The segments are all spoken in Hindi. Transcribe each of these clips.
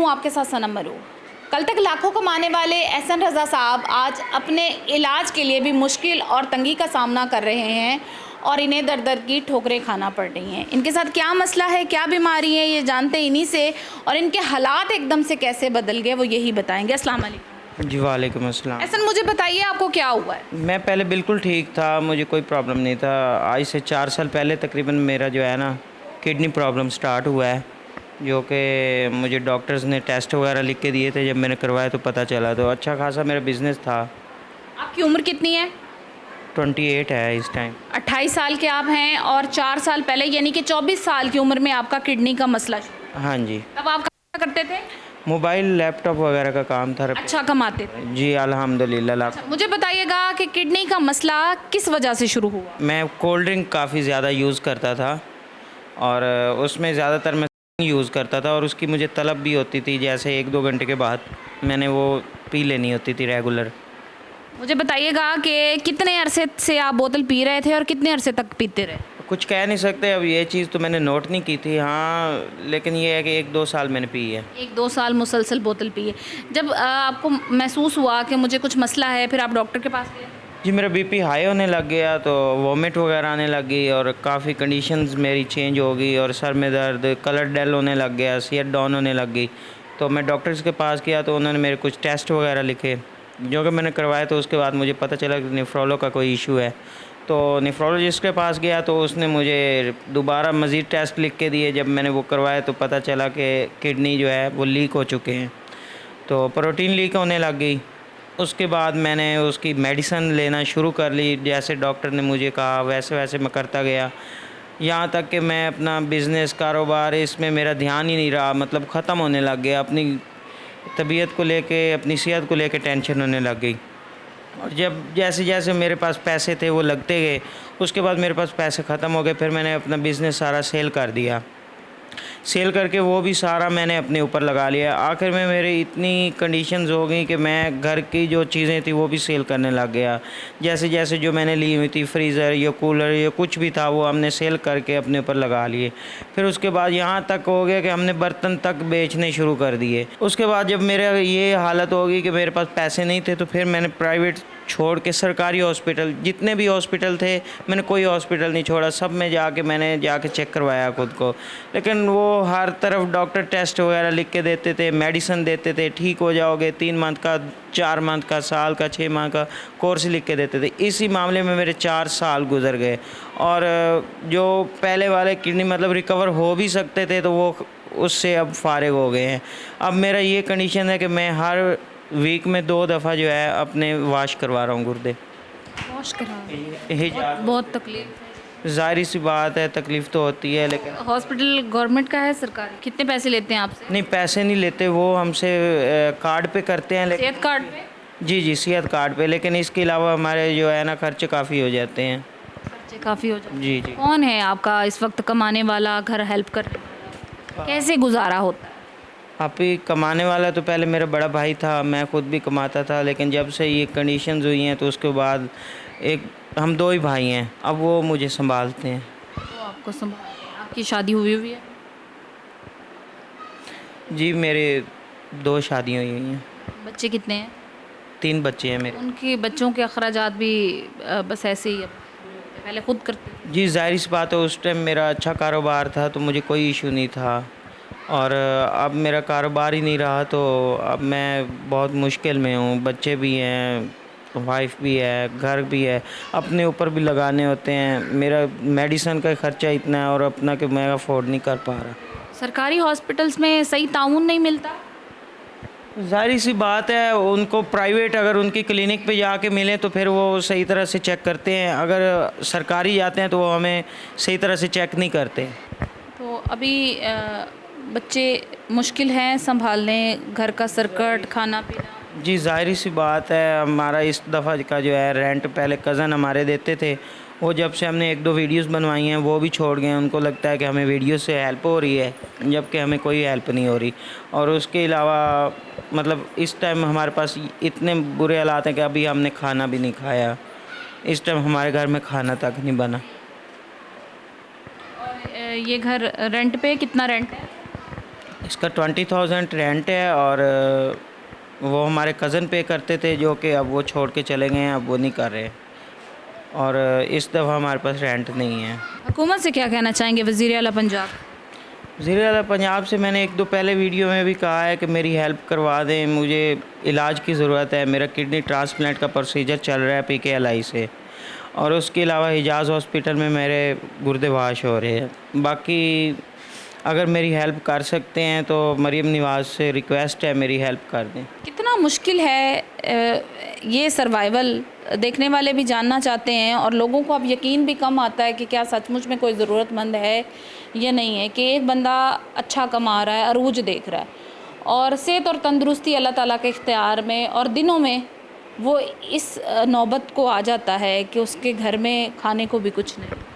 हूँ आपके साथ सनम मरूर। कल तक लाखों कमाने वाले एहसन रज़ा साहब आज अपने इलाज के लिए भी मुश्किल और तंगी का सामना कर रहे हैं और इन्हें दर दर की ठोकरें खाना पड़ रही हैं। इनके साथ क्या मसला है, क्या बीमारी है, ये जानते इन्हीं से, और इनके हालात एकदम से कैसे बदल गए वो यही बताएंगे। अस्सलाम वालेकुम। जी वालेकुम अस्सलाम। एहसन, मुझे बताइए आपको क्या हुआ है? मैं पहले बिल्कुल ठीक था, मुझे कोई प्रॉब्लम नहीं था। आज से 4 साल पहले तकरीबन मेरा जो है ना किडनी प्रॉब्लम स्टार्ट हुआ है, जो कि मुझे डॉक्टर्स ने टेस्ट वगैरह लिख के दिए थे। जब मैंने करवाया तो पता चला, तो अच्छा खासा मेरा बिज़नेस था। आपकी उम्र कितनी है? 28 है इस टाइम। 28 साल के आप हैं और 4 साल पहले यानी कि 24 साल की उम्र में आपका किडनी का मसला शुरू। हाँ जी। तब आप क्या करते थे? मोबाइल लैपटॉप वगैरह का काम था। अच्छा कमाते थे? जी अल्हम्दुलिल्लाह। मुझे बताइएगा कि किडनी का मसला किस वजह से शुरू हुआ? मैं कोल्ड ड्रिंक काफ़ी ज़्यादा यूज़ करता था और उसमें ज़्यादातर मैं यूज़ करता था और उसकी मुझे तलब भी होती थी, जैसे 1-2 घंटे के बाद मैंने वो पी लेनी होती थी रेगुलर। मुझे बताइएगा कि कितने अरसे से आप बोतल पी रहे थे और कितने अरसे तक पीते रहे? कुछ कह नहीं सकते, अब ये चीज़ तो मैंने नोट नहीं की थी। हाँ, लेकिन ये है कि 1-2 साल मैंने पी है। 1-2 साल मुसलसल बोतल पिए। जब आपको महसूस हुआ कि मुझे कुछ मसला है, फिर आप डॉक्टर के पास गए? जी मेरा बीपी हाई होने लग गया, तो वॉमिट वगैरह आने लग गई और काफ़ी कंडीशंस मेरी चेंज हो गई और सर में दर्द, कलर डल होने लग गया, सेहत डाउन होने लग गई। तो मैं डॉक्टर्स के पास गया तो उन्होंने मेरे कुछ टेस्ट वगैरह लिखे, जो कि मैंने करवाए। तो उसके बाद मुझे पता चला कि नेफ्रोलो का कोई इशू है। तो नेफ्रोलॉजिस्ट के पास गया तो उसने मुझे दोबारा मज़ीद टेस्ट लिख के दिए। जब मैंने वो करवाए तो पता चला कि किडनी जो है वो लीक हो चुके हैं, तो प्रोटीन लीक होने लग गई। उसके बाद मैंने उसकी मेडिसिन लेना शुरू कर ली, जैसे डॉक्टर ने मुझे कहा वैसे वैसे मैं करता गया। यहाँ तक कि मैं अपना बिज़नेस कारोबार इसमें मेरा ध्यान ही नहीं रहा, मतलब ख़त्म होने लग गया। अपनी तबीयत को लेके, अपनी सेहत को लेके टेंशन होने लग गई। और जब जैसे जैसे मेरे पास पैसे थे वो लगते गए, उसके बाद मेरे पास पैसे ख़त्म हो गए। फिर मैंने अपना बिज़नेस सारा सेल कर दिया। सेल करके वो भी सारा मैंने अपने ऊपर लगा लिया। आखिर में मेरी इतनी कंडीशंस हो गई कि मैं घर की जो चीज़ें थी वो भी सेल करने लग गया। जैसे जैसे जो मैंने ली हुई थी, फ्रीज़र या कूलर या कुछ भी था, वो हमने सेल करके अपने ऊपर लगा लिए। फिर उसके बाद यहाँ तक हो गया कि हमने बर्तन तक बेचने शुरू कर दिए। उसके बाद जब मेरा ये हालत हो गई कि मेरे पास पैसे नहीं थे, तो फिर मैंने प्राइवेट छोड़ के सरकारी हॉस्पिटल, जितने भी हॉस्पिटल थे मैंने कोई हॉस्पिटल नहीं छोड़ा, सब में मैंने जाके चेक करवाया खुद को। लेकिन वो हर तरफ डॉक्टर टेस्ट वगैरह लिख के देते थे, मेडिसिन देते थे, ठीक हो जाओगे, 3 मंथ का, 4 मंथ का, साल का, 6 माह का कोर्स लिख के देते थे। इसी मामले में मेरे 4 साल गुजर गए और जो पहले वाले किडनी मतलब रिकवर हो भी सकते थे तो वो उससे अब फारिग हो गए हैं। अब मेरा ये कंडीशन है कि मैं हर वीक में 2 दफ़ा जो है अपने वाश करवा रहा हूँ गुर्दे। वॉश करा? हिजाब बहुत तकलीफ। ज़ाहिर सी बात है, तकलीफ़ तो होती है, लेकिन हॉस्पिटल गवर्नमेंट का है, सरकारी? कितने पैसे लेते हैं आपसे? नहीं, पैसे नहीं लेते, वो हमसे कार्ड पे करते हैं। लेकिन सेहत कार्ड पे? जी सेहत कार्ड पे, लेकिन इसके अलावा हमारे जो है ना खर्चे काफ़ी हो जाते हैं। खर्चे काफ़ी हो जाते हैं। जी जी। कौन है आपका इस वक्त कमाने वाला, घर हेल्प करने वाला? कैसे गुजारा होता है? आप ही कमाने वाला तो पहले मेरा बड़ा भाई था, मैं ख़ुद भी कमाता था, लेकिन जब से ये कंडीशंस हुई हैं तो उसके बाद एक हम 2 ही भाई हैं, अब वो मुझे संभालते हैं। वो आपको संभालते हैं। आपकी शादी हुई है? जी मेरे 2 शादियाँ हुई हैं। बच्चे कितने हैं? 3 बच्चे हैं मेरे। उनके बच्चों के अखराजात भी बस ऐसे ही अब पहले खुद करते थे? जी ज़ाहिर सी बात है, उस टाइम मेरा अच्छा कारोबार था तो मुझे कोई इशू नहीं था, और अब मेरा कारोबार ही नहीं रहा तो अब मैं बहुत मुश्किल में हूँ। बच्चे भी हैं, वाइफ भी है, घर भी है, अपने ऊपर भी लगाने होते हैं। मेरा मेडिसिन का खर्चा इतना है और अपना कि मैं अफोर्ड नहीं कर पा रहा। सरकारी हॉस्पिटल्स में सही ताउन नहीं मिलता? ज़ाहिर सी बात है, उनको प्राइवेट अगर उनकी क्लिनिक पे जाके मिले तो फिर वो सही तरह से चेक करते हैं, अगर सरकारी जाते हैं तो वो हमें सही तरह से चेक नहीं करते। तो अभी बच्चे मुश्किल हैं संभालने, घर का सर्कट, खाना पीना? जी ज़ाहिर सी बात है, हमारा इस दफ़ा का जो है रेंट पहले कज़न हमारे देते थे, वो जब से हमने 1-2 वीडियोस बनवाई हैं वो भी छोड़ गए हैं। उनको लगता है कि हमें वीडियो से हेल्प हो रही है, जबकि हमें कोई हेल्प नहीं हो रही। और उसके अलावा मतलब इस टाइम हमारे पास इतने बुरे हालात हैं कि अभी हमने खाना भी नहीं खाया। इस टाइम हमारे घर में खाना तक नहीं बना। और ये घर रेंट पे कितना रेंट है? इसका 20,000 रेंट है और वो हमारे कज़न पे करते थे, जो कि अब वो छोड़ के चले गए हैं, अब वो नहीं कर रहे। और इस दफ़ा हमारे पास रेंट नहीं है। हुकूमत से क्या कहना चाहेंगे वज़ीर आला पंजाब? वज़ीर आला पंजाब से मैंने एक दो पहले वीडियो में भी कहा है कि मेरी हेल्प करवा दें, मुझे इलाज की ज़रूरत है। मेरा किडनी ट्रांसप्लांट का प्रोसीजर चल रहा है PKLI से, और उसके अलावा हिजाज़ हॉस्पिटल में मेरे गुर्दे वाश हो रहे हैं। बाकी अगर मेरी हेल्प कर सकते हैं तो मरीम नवाज़ से रिक्वेस्ट है, मेरी हेल्प कर दें। कितना मुश्किल है ये सर्वाइवल, देखने वाले भी जानना चाहते हैं और लोगों को अब यकीन भी कम आता है कि क्या सचमुच में कोई ज़रूरतमंद है या नहीं है, कि एक बंदा अच्छा कमा रहा है, अरूज देख रहा है, और सेहत और तंदुरुस्ती अल्लाह ताला के इख्तियार में, और दिनों में वो इस नौबत को आ जाता है कि उसके घर में खाने को भी कुछ नहीं।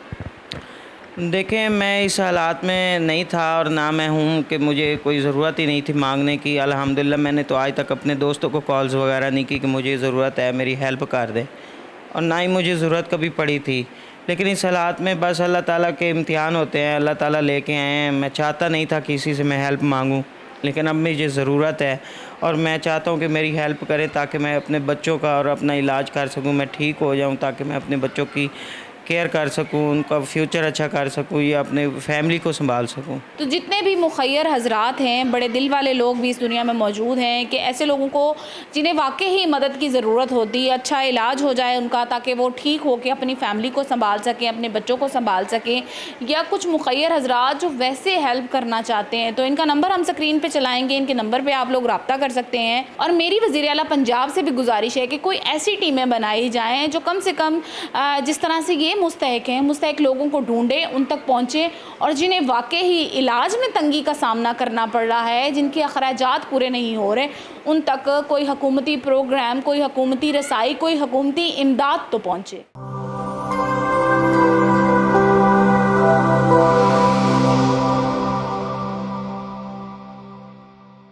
देखें, मैं इस हालात में नहीं था और ना मैं हूँ कि मुझे कोई ज़रूरत ही नहीं थी मांगने की। अल्हम्दुलिल्लाह मैंने तो आज तक अपने दोस्तों को कॉल्स वगैरह नहीं की कि मुझे ज़रूरत है, मेरी हेल्प कर दे, और ना ही मुझे ज़रूरत कभी पड़ी थी। लेकिन इस हालात में बस अल्लाह ताला के इम्तिहान होते हैं, अल्लाह ताला लेके आए हैं। मैं चाहता नहीं था किसी से मैं हेल्प मांगूं, लेकिन अब मुझे ज़रूरत है और मैं चाहता हूं कि मेरी हेल्प करें ताकि मैं अपने बच्चों का और अपना इलाज कर सकूं, मैं ठीक हो जाऊं, ताकि मैं अपने बच्चों की केयर कर सकूं, उनका फ्यूचर अच्छा कर सकूं या अपने फैमिली को संभाल सकूं। तो जितने भी मुखय्यर हजरात हैं, बड़े दिल वाले लोग भी इस दुनिया में मौजूद हैं कि ऐसे लोगों को जिन्हें वाकई ही मदद की ज़रूरत होती है, अच्छा इलाज हो जाए उनका, ताकि वो ठीक हो के अपनी फ़ैमिली को संभाल सकें, अपने बच्चों को संभाल सकें, या कुछ मुखय्यर हजरात जो वैसे हेल्प करना चाहते हैं, तो इनका नंबर हम स्क्रीन पर चलाएँगे, इनके नंबर पर आप लोग रब्ता कर सकते हैं। और मेरी वज़ीर आला पंजाब से भी गुजारिश है कि कोई ऐसी टीमें बनाई जाएँ जो कम से कम जिस तरह से ये मुस्तहिक हैं, मुस्तहिक लोगों को ढूंढें, उन तक पहुँचें, और जिन्हें वाकई ही इलाज में तंगी का सामना करना पड़ रहा है, जिनके अखराजात पूरे नहीं हो रहे, उन तक कोई हुकूमती प्रोग्राम, कोई हुकूमती रसाई, कोई हुकूमती इमदाद तो पहुँचे।